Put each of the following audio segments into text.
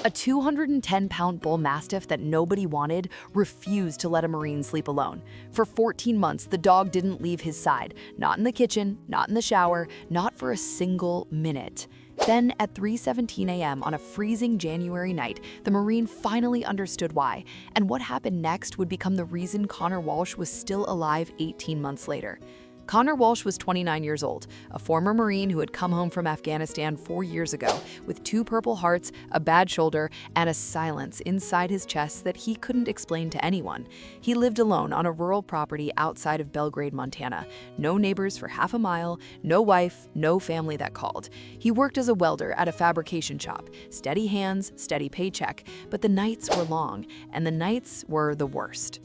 A 210-pound Bullmastiff that nobody wanted refused to let a Marine sleep alone. For 14 months, the dog didn't leave his side, not in the kitchen, not in the shower, not for a single minute. Then, at 3:17 a.m. on a freezing January night, the Marine finally understood why, and what happened next would become the reason Connor Walsh was still alive 18 months later. Connor Walsh was 29 years old, a former Marine who had come home from Afghanistan 4 years ago with 2 Purple Hearts, a bad shoulder, and a silence inside his chest that he couldn't explain to anyone. He lived alone on a rural property outside of Belgrade, Montana. No neighbors for half a mile, no wife, no family that called. He worked as a welder at a fabrication shop. Steady hands, steady paycheck, but the nights were long, and the nights were the worst.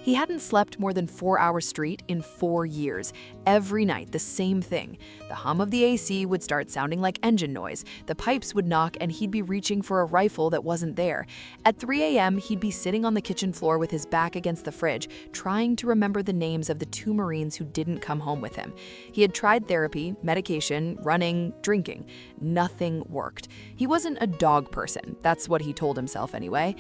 He hadn't slept more than 4 hours straight in 4 years. Every night, the same thing. The hum of the AC would start sounding like engine noise, the pipes would knock, and he'd be reaching for a rifle that wasn't there. At 3 a.m., he'd be sitting on the kitchen floor with his back against the fridge, trying to remember the names of the 2 Marines who didn't come home with him. He had tried therapy, medication, running, drinking. Nothing worked. He wasn't a dog person, that's what he told himself anyway.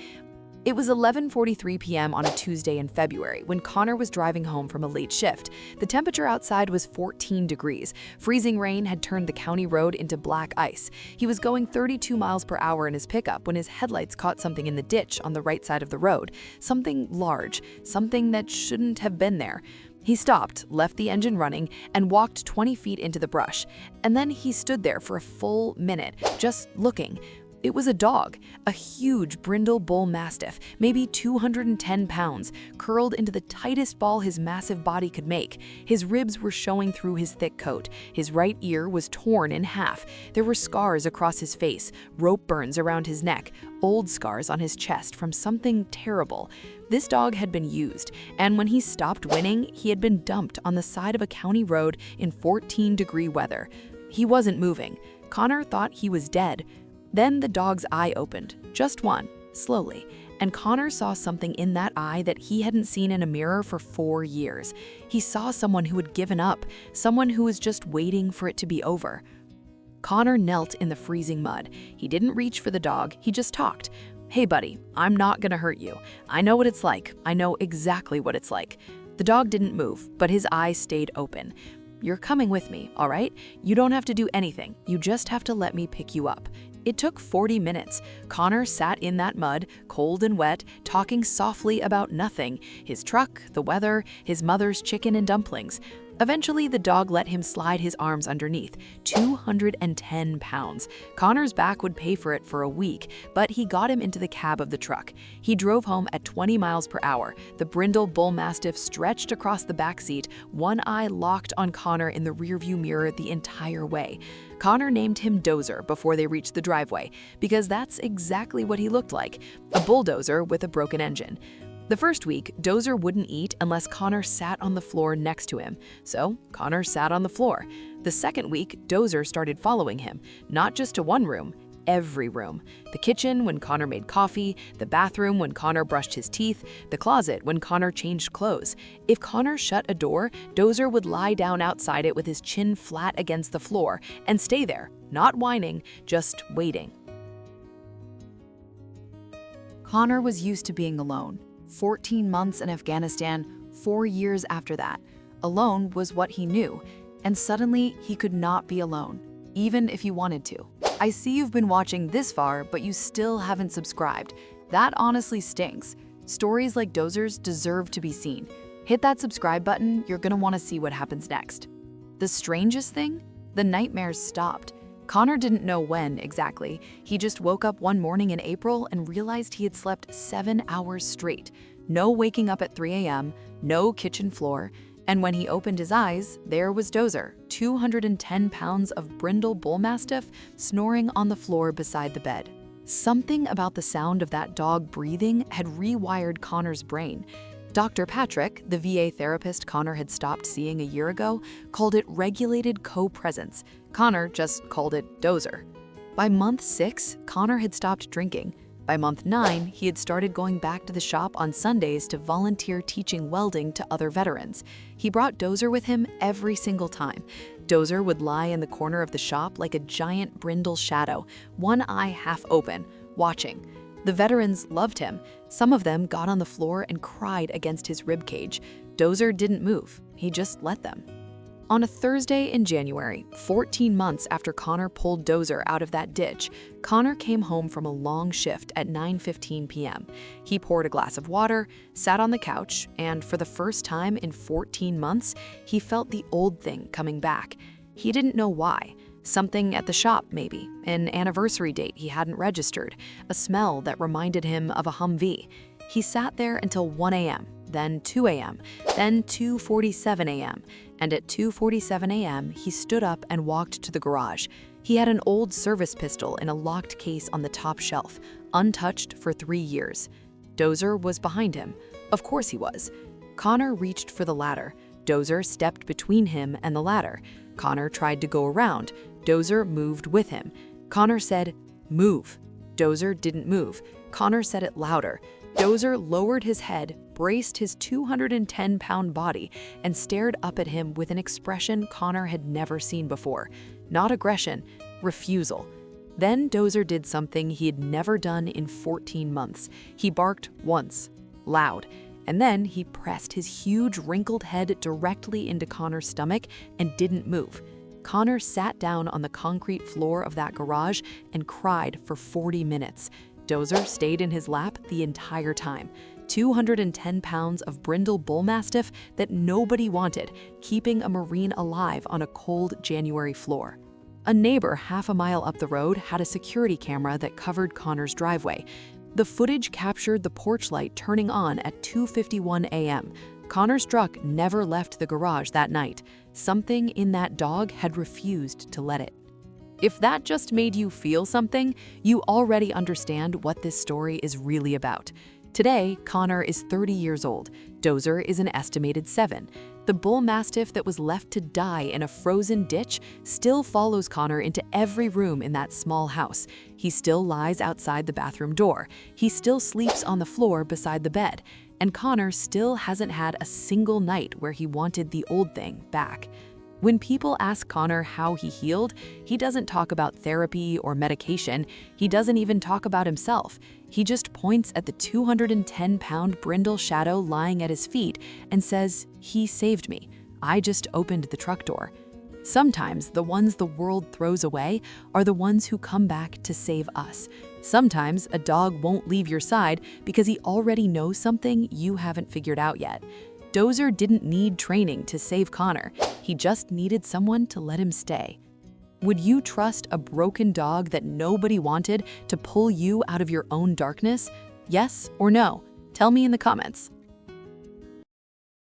It was 11:43 p.m. on a Tuesday in February when Connor was driving home from a late shift. The temperature outside was 14 degrees. Freezing rain had turned the county road into black ice. He was going 32 miles per hour in his pickup when his headlights caught something in the ditch on the right side of the road. Something large, something that shouldn't have been there. He stopped, left the engine running, and walked 20 feet into the brush. And then he stood there for a full minute, just looking. It was a dog, a huge brindle Bullmastiff, maybe 210 pounds, curled into the tightest ball his massive body could make. His ribs were showing through his thick coat. His right ear was torn in half. There were scars across his face, rope burns around his neck, old scars on his chest from something terrible. This dog had been used, and when he stopped winning, he had been dumped on the side of a county road in 14-degree weather. He wasn't moving. Connor thought he was dead. Then the dog's eye opened, just one, slowly, and Connor saw something in that eye that he hadn't seen in a mirror for 4 years. He saw someone who had given up, someone who was just waiting for it to be over. Connor knelt in the freezing mud. He didn't reach for the dog, he just talked. "Hey buddy, I'm not gonna hurt you. I know what it's like. I know exactly what it's like." The dog didn't move, but his eyes stayed open. "You're coming with me, all right? You don't have to do anything. You just have to let me pick you up." It took 40 minutes. Connor sat in that mud, cold and wet, talking softly about nothing. His truck, the weather, his mother's chicken and dumplings. Eventually, the dog let him slide his arms underneath. 210 pounds. Connor's back would pay for it for a week, but he got him into the cab of the truck. He drove home at 20 miles per hour. The brindle Bullmastiff stretched across the back seat, one eye locked on Connor in the rearview mirror the entire way. Connor named him Dozer before they reached the driveway, because that's exactly what he looked like, a bulldozer with a broken engine. The first week, Dozer wouldn't eat unless Connor sat on the floor next to him, so Connor sat on the floor. The second week, Dozer started following him, not just to one room, every room. The kitchen when Connor made coffee, the bathroom when Connor brushed his teeth, the closet when Connor changed clothes. If Connor shut a door, Dozer would lie down outside it with his chin flat against the floor and stay there, not whining, just waiting. Connor was used to being alone. 14 months in Afghanistan, 4 years after that. Alone was what he knew, and suddenly he could not be alone, even if he wanted to. I see you've been watching this far, but you still haven't subscribed. That honestly stinks. Stories like Dozer's deserve to be seen. Hit that subscribe button, you're gonna wanna see what happens next. The strangest thing? The nightmares stopped. Connor didn't know when exactly. He just woke up one morning in April and realized he had slept 7 hours straight. No waking up at 3 a.m., no kitchen floor, and when he opened his eyes, there was Dozer, 210 pounds of brindle Bullmastiff, snoring on the floor beside the bed. Something about the sound of that dog breathing had rewired Connor's brain. Dr. Patrick, the VA therapist Connor had stopped seeing a year ago, called it regulated co-presence. Connor just called it Dozer. By month 6, Connor had stopped drinking. By month 9, he had started going back to the shop on Sundays to volunteer teaching welding to other veterans. He brought Dozer with him every single time. Dozer would lie in the corner of the shop like a giant brindle shadow, one eye half open, watching. The veterans loved him. Some of them got on the floor and cried against his ribcage. Dozer didn't move. He just let them. On a Thursday in January, 14 months after Connor pulled Dozer out of that ditch, Connor came home from a long shift at 9:15 p.m. He poured a glass of water, sat on the couch, and for the first time in 14 months, he felt the old thing coming back. He didn't know why. Something at the shop, maybe, an anniversary date he hadn't registered, a smell that reminded him of a Humvee. He sat there until 1 a.m., then 2 a.m., then 2:47 a.m., and at 2:47 a.m., he stood up and walked to the garage. He had an old service pistol in a locked case on the top shelf, untouched for 3 years. Dozer was behind him. Of course he was. Connor reached for the ladder. Dozer stepped between him and the ladder. Connor tried to go around. Dozer moved with him. Connor said, "Move." Dozer didn't move. Connor said it louder. Dozer lowered his head, braced his 210-pound body, and stared up at him with an expression Connor had never seen before. Not aggression, refusal. Then Dozer did something he had never done in 14 months. He barked once, loud, and then he pressed his huge wrinkled head directly into Connor's stomach and didn't move. Connor sat down on the concrete floor of that garage and cried for 40 minutes. Dozer stayed in his lap the entire time. 210 pounds of brindle Bullmastiff that nobody wanted, keeping a Marine alive on a cold January floor. A neighbor half a mile up the road had a security camera that covered Connor's driveway. The footage captured the porch light turning on at 2:51 a.m. Connor's truck never left the garage that night. Something in that dog had refused to let it. If that just made you feel something, you already understand what this story is really about. Today, Connor is 30 years old. Dozer is an estimated 7. The Bullmastiff that was left to die in a frozen ditch still follows Connor into every room in that small house. He still lies outside the bathroom door. He still sleeps on the floor beside the bed. And Connor still hasn't had a single night where he wanted the old thing back. When people ask Connor how he healed, he doesn't talk about therapy or medication. He doesn't even talk about himself. He just points at the 210-pound brindle shadow lying at his feet and says, "He saved me. I just opened the truck door." Sometimes the ones the world throws away are the ones who come back to save us. Sometimes a dog won't leave your side because he already knows something you haven't figured out yet. Dozer didn't need training to save Connor. He just needed someone to let him stay. Would you trust a broken dog that nobody wanted to pull you out of your own darkness? Yes or no? Tell me in the comments.